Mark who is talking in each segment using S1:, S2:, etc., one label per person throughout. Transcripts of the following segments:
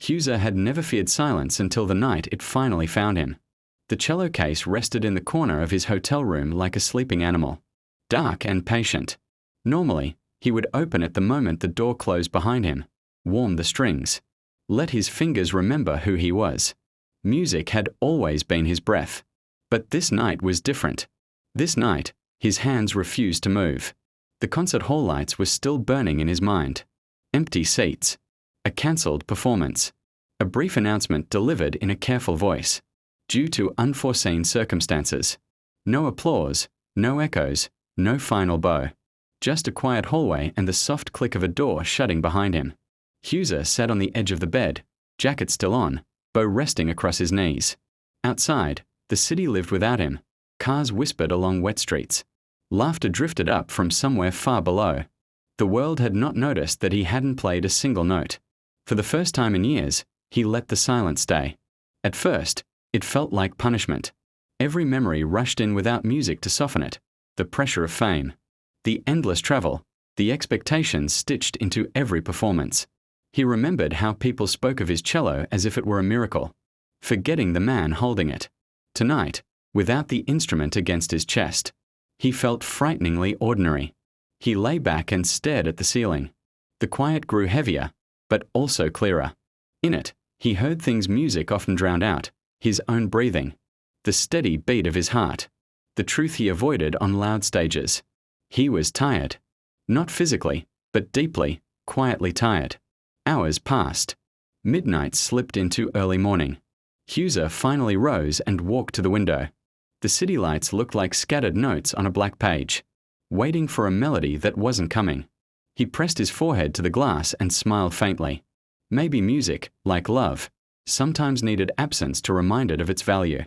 S1: Huser had never feared silence until the night it finally found him. The cello case rested in the corner of his hotel room like a sleeping animal, dark and patient. Normally, he would open it the moment the door closed behind him, warm the strings, let his fingers remember who he was. Music had always been his breath. But this night was different. This night, his hands refused to move. The concert hall lights were still burning in his mind. Empty seats. A cancelled performance. A brief announcement delivered in a careful voice. Due to unforeseen circumstances. No applause, no echoes, no final bow. Just a quiet hallway and the soft click of a door shutting behind him. Huser sat on the edge of the bed, jacket still on, bow resting across his knees. Outside, the city lived without him. Cars whispered along wet streets. Laughter drifted up from somewhere far below. The world had not noticed that he hadn't played a single note. For the first time in years, he let the silence stay. At first, it felt like punishment. Every memory rushed in without music to soften it. The pressure of fame. The endless travel. The expectations stitched into every performance. He remembered how people spoke of his cello as if it were a miracle, forgetting the man holding it. Tonight, without the instrument against his chest, he felt frighteningly ordinary. He lay back and stared at the ceiling. The quiet grew heavier, but also clearer. In it, he heard things music often drowned out, his own breathing, the steady beat of his heart, the truth he avoided on loud stages. He was tired. Not physically, but deeply, quietly tired. Hours passed. Midnight slipped into early morning. Huser finally rose and walked to the window. The city lights looked like scattered notes on a black page, waiting for a melody that wasn't coming. He pressed his forehead to the glass and smiled faintly. Maybe music, like love, sometimes needed absence to remind it of its value.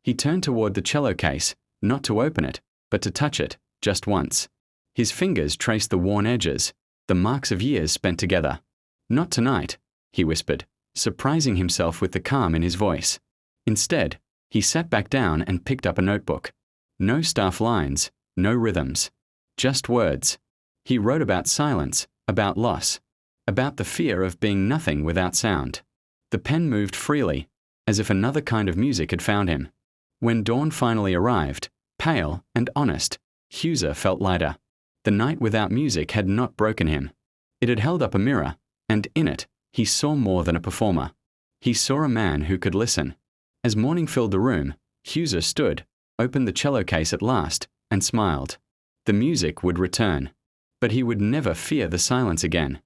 S1: He turned toward the cello case, not to open it, but to touch it, just once. His fingers traced the worn edges, the marks of years spent together. "Not tonight," he whispered, surprising himself with the calm in his voice. Instead, he sat back down and picked up a notebook. No staff lines, no rhythms, just words. He wrote about silence, about loss, about the fear of being nothing without sound. The pen moved freely, as if another kind of music had found him. When dawn finally arrived, pale and honest, Huser felt lighter. The night without music had not broken him. It had held up a mirror, and in it, he saw more than a performer. He saw a man who could listen. As morning filled the room, Huser stood, opened the cello case at last, and smiled. The music would return. But he would never fear the silence again.